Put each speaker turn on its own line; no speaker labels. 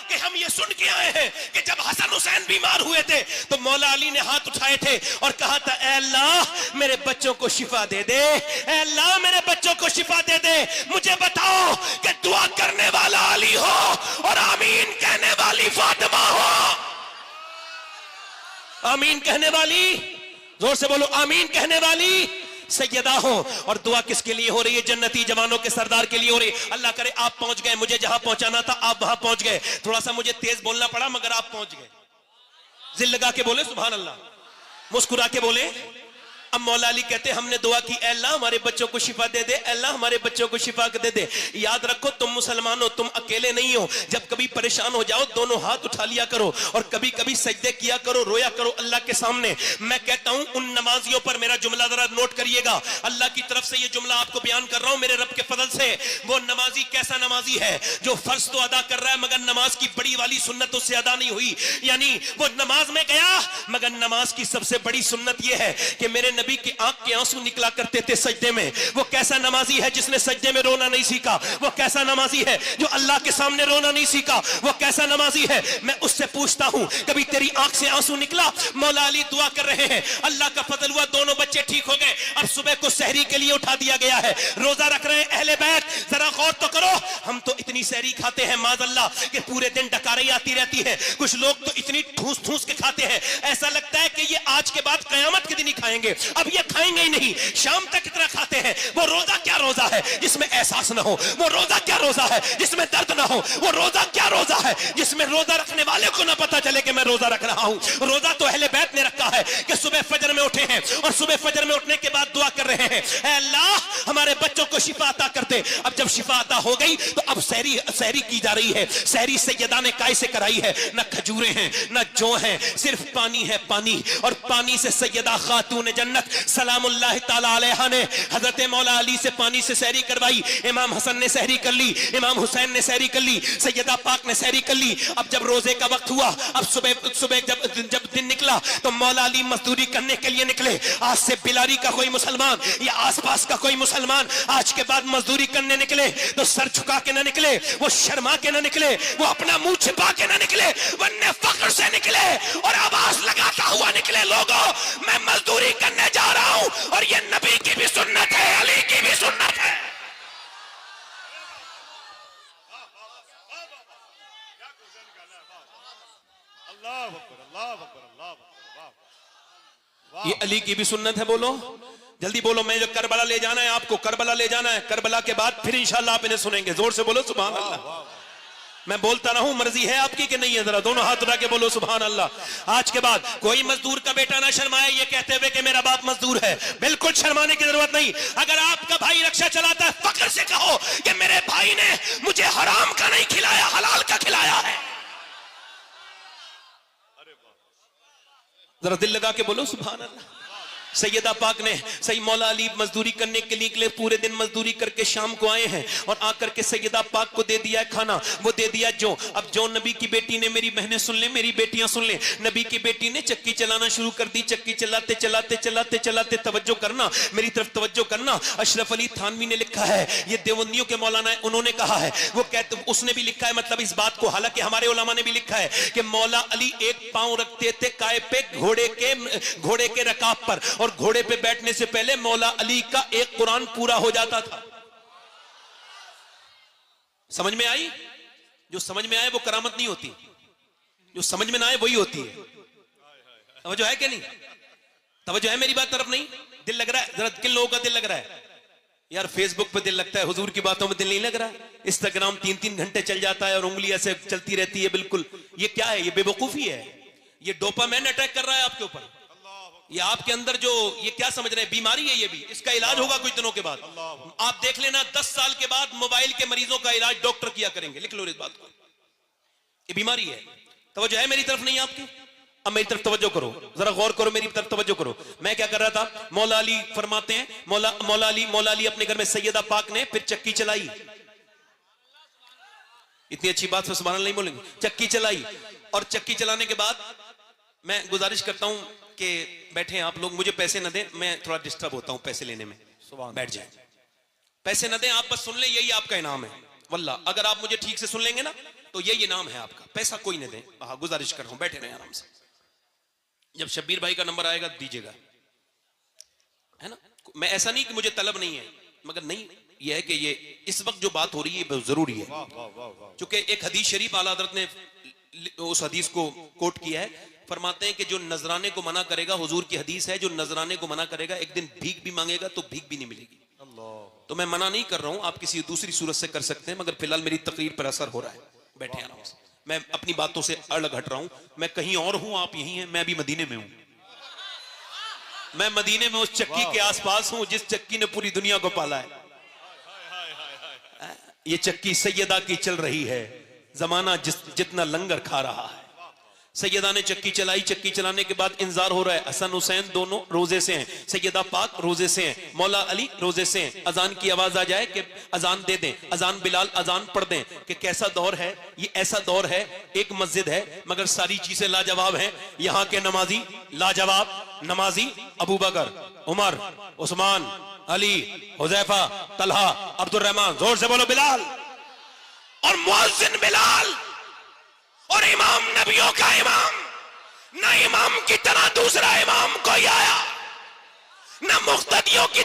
कि हम ये सुन के आए हैं कि जब हसन हुसैन बीमार हुए थे तो मौला अली ने हाथ उठाए थे और कहा था, ऐ अल्लाह मेरे बच्चों को शिफा दे दे, ऐ अल्लाह मेरे बच्चों को शिफा दे दे। मुझे बताओ कि दुआ करने वाला अली हो और आमीन कहने वाली फातिमा हो। आमीन कहने वाली, जोर से बोलो, आमीन कहने वाली सैयदा हो। और दुआ किसके लिए हो रही है? जन्नती जवानों के सरदार के लिए हो रही है। अल्लाह करे आप पहुंच गए, मुझे जहां पहुंचाना था आप वहां पहुंच गए। थोड़ा सा मुझे तेज बोलना पड़ा मगर आप पहुंच गए। जिल लगा के बोले सुभान अल्लाह, मुस्कुरा के बोले। अब मौला अली कहते हमने दुआ की, अल्लाह हमारे बच्चों को शिफा दे दे, अल्लाह हमारे बच्चों को शिफा दे दे। याद रखो तुम मुसलमान हो, तुम अकेले नहीं हो। जब कभी परेशान हो जाओ दोनों हाथ उठा लिया करो और कभी कभी सजदे किया करो, रोया करो अल्लाह के सामने। मैं कहता हूं उन नमाजियों पर मेरा जुमला जरा नोट करिएगा। अल्लाह की तरफ से ये जुमला आपको बयान कर रहा हूं मेरे रब के फजल से। वो नमाजी कैसा नमाजी है जो फर्ज तो अदा कर रहा है मगर नमाज की बड़ी वाली सुन्नत उससे अदा नहीं हुई। यानी वो नमाज में गया मगर नमाज की सबसे बड़ी सुन्नत यह है कि मेरे नबी की आंख के आंसू निकला करते थे सजदे में। वो कैसा नमाजी है जिसने सजदे में रोना नहीं सीखा? वो कैसा नमाजी है जो अल्लाह के सामने रोना नहीं सीखा? वो कैसा नमाजी है? मैं उससे पूछता हूं कभी तेरी आंख से आंसू निकला? मौला अली दुआ कर रहे हैं, अल्लाह का फजल हुआ दोनों बच्चे ठीक हो गए। अब सुबह को सहरी के लिए उठा दिया गया है, रोजा रख रहे हैं अहले बैत। जरा गौर तो करो, हम तो इतनी सहरी खाते हैं माज़अल्लाह कि पूरे दिन डकारें आती रहती है। कुछ लोग तो इतनी ठूस ठूस के खाते हैं, ऐसा लगता है कि ये आज के बाद कयामत के दिन ही खाएंगे, अब ये खाएंगे ही नहीं। शाम तक इतना खाते हैं। वो रोजा क्या रोजा है जिसमें एहसास ना हो? वो रोजा क्या रोजा है जिसमें दर्द ना हो? वो रोजा क्या रोजा है जिसमें रोजा रखने वाले को ना पता चले कि मैं रोजा रख रहा हूं? रोजा तो अहले बैत ने रखा है कि सुबह फजर में उठे हैं और सुबह फजर में उठने के बाद दुआ कर रहे हैं, ऐ अल्लाह हमारे बच्चों को शिफा अता कर दे। अब जब शिफा अता हो गई तो अब सहरी की जा रही है। सहरी सैयदा ने काय से कराई है? न खजूरें हैं न जौ हैं, सिर्फ पानी है, पानी। और पानी से सैयदा खातून जन्नत सलामुल्लाह ताला अलैहा ने हजरत मौला अली से पानी से सहरी करवाई। इमाम हसन ने सहरी कर ली, इमाम हुसैन ने सहरी कर ली, सैयदा पाक ने सहरी कर ली। अब जब रोजे का वक्त हुआ, अब सुबह जब दिन निकला तो मौला अली मजदूरी करने के लिए निकले। आज से बिलारी का कोई मुसलमान या आसपास का कोई मुसलमान आज के बाद मजदूरी करने निकले तो सर झुका के ना निकले, वो शर्मा के ना निकले, वो अपना मुंह छिपा के ना निकले, वरना फख्र से निकले और आवाज लगाता हुआ निकले, लोगों मैं मजदूरी करने जा रहा हूं और ये नबी की भी सुन्नत है, अली की भी सुन्नत है। ये अली की भी सुन्नत है। बोलो जल्दी बोलो, मैं जो करबला ले जाना है आपको, करबला ले जाना है। करबला के बाद फिर इंशाल्लाह आप इन्हें सुनेंगे। जोर से बोलो सुभान अल्लाह। मैं बोलता रहूं, मर्जी है आपकी कि नहीं है? जरा दोनों हाथ उठा के बोलो सुभान अल्लाह। आज के बाद कोई मजदूर का बेटा ना शर्माए ये कहते हुए कि मेरा बाप मजदूर है। बिल्कुल शर्माने की जरूरत नहीं। अगर आपका भाई रक्षा चलाता है फख्र से कहो कि मेरे भाई ने मुझे हराम का नहीं खिलाया, हलाल का खिलाया है। जरा दिल लगा के बोलो सुभान अल्लाह। सैयदा पाक ने सही मौला अली मजदूरी करने के लिए पूरे दिन मजदूरी करके शाम को आए हैं और आकर के सैयदा पाक को दे दिया खाना, वो दे दिया जो। अब जो नबी की बेटी ने, मेरी बहनें सुन ले, मेरी बेटियां सुन ले, नबी की बेटी ने चक्की चलाना शुरू कर दी। चक्की चलाते चलाते चलाते चलाते, तवज्जो करना, मेरी तरफ तवज्जो करना। अशरफ अली थानवी ने लिखा है, ये देवबंदियों के मौलाना है, उन्होंने कहा है, वो कहते उसने भी लिखा है मतलब इस बात को, हालांकि हमारे उलमा ने भी लिखा है कि मौला अली एक पांव रखते थे काय पे घोड़े के रकाब पर, और घोड़े पे बैठने से पहले मौला अली का एक कुरान पूरा हो जाता था। समझ में आई? जो समझ में आए वो करामत नहीं होती, जो समझ में ना आए वही होती है। तवज्जो है कि नहीं? तवज्जो है मेरी बात तरफ? नहीं दिल लग रहा है? जरा किन लोगों का दिल लग रहा है? यार फेसबुक पे दिल लगता है, हुजूर की बातों में दिल नहीं लग रहा है। इंस्टाग्राम 3-3 घंटे चल जाता है और उंगली ऐसे चलती रहती है। बिल्कुल ये क्या है? ये बेवकूफी है। ये डोपामाइन अटैक कर रहा है आपके ऊपर। ये आपके अंदर जो ये क्या समझ रहे हैं, बीमारी है ये भी। इसका इलाज होगा कुछ दिनों के बाद। आप देख लेना 10 साल के बाद मोबाइल के मरीजों का इलाज डॉक्टर किया करेंगे। लिख लो इस बात को, ये बीमारी है। तवज्जो है मेरी तरफ? नहीं आपकी? अब मेरी तरफ तवज्जो करो, जरा गौर करो, मेरी तरफ तवज्जो करो। मैं क्या कर रहा था? मौला अली फरमाते हैं, मौला अली अपने घर में सैयदा पाक ने फिर चक्की चलाई। इतनी अच्छी बात से सुभान अल्लाह नहीं बोलेंगे? चक्की चलाई, और चक्की चलाने के बाद मैं गुजारिश करता हूं कि बैठे आप लोग, मुझे पैसे न दें, मैं थोड़ा डिस्टर्ब होता हूं पैसे लेने में। बैठ जाए, पैसे न दें, आप बस सुन लें, यही आपका इनाम है। वल्लाह अगर आप मुझे ठीक से सुन लेंगे ना, तो ये नाम है आपका, पैसा कोई नहीं दे। हाँ, गुजारिश कर रहा हूं, बैठे रहे आराम से। जब शब्बीर भाई का नंबर आएगा दीजिएगा, है ना। मैं ऐसा नहीं कि मुझे तलब नहीं है, मगर नहीं, यह है कि ये इस वक्त जो बात हो रही है बहुत जरूरी है। क्योंकि एक हदीस शरीफ आला हज़रत ने उस हदीस को कोट किया है, फरमाते हैं कि जो नजराने को मना करेगा, हुजूर की हदीस है, जो नजराने को मना करेगा एक दिन भीख भी मांगेगा तो भीख भी नहीं मिलेगी। तो मैं मना नहीं कर रहा हूं, आप किसी दूसरी सूरत से कर सकते हैं, मगर फिलहाल मेरी तकरीर पर असर हो रहा है। बैठे आराम से, मैं अपनी बातों से अलग हट रहा हूं। मैं कहीं और हूं, आप यहीं हैं, मैं भी मदीने में हूं। मैं मदीने में उस चक्की के आसपास हूं जिस चक्की ने पूरी दुनिया को पाला है। ये चक्की सैयदा की चल रही है, जमाना जितना लंगर खा रहा है। सैयदा ने चक्की चलाई, चक्की चलाने के बाद इंतजार हो रहा है। हसन हुसैन दोनों रोजे से हैं, सैयदा पाक रोजे से हैं, मौला अली रोजे से हैं। अजान की आवाज आ जाए कि अजान दे दें, अजान बिलाल अजान पढ़ दें। कि कैसा दौर है ये, ऐसा दौर है, एक मस्जिद है मगर सारी चीजें लाजवाब हैं। यहाँ के नमाजी लाजवाब नमाजी, अबू बकर, उमर, उस्मान, अली, हुजैफा, तलहा, अब्दुल रहमान, जोर से बोलो बिलाल। और मुअज्जिन बिलाल, और इमाम नबियों का इमाम। न इमाम की तरह दूसरा इमाम कोई आया, न मुक्तदियों की